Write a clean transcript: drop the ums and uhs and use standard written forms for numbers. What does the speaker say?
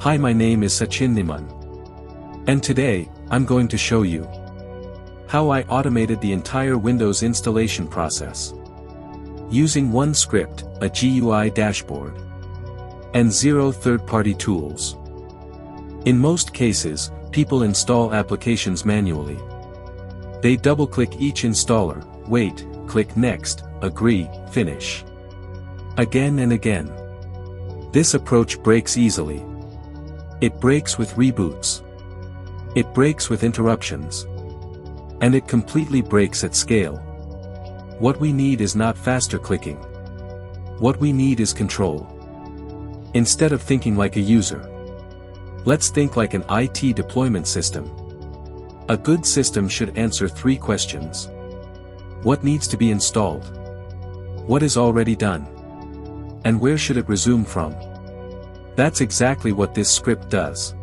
Hi, my name is Sachin Niman. And today, I'm going to show you how I automated the entire Windows installation process using one script, a GUI dashboard, and 0 third-party tools. In most cases, people install applications manually. They double-click each installer, wait, click Next, agree, finish. Again and again. This approach breaks easily. It breaks with reboots. It breaks with interruptions. And it completely breaks at scale. What we need is not faster clicking. What we need is control. Instead of thinking like a user, let's think like an IT deployment system. A good system should answer 3 questions. What needs to be installed? What is already done? And where should it resume from? That's exactly what this script does.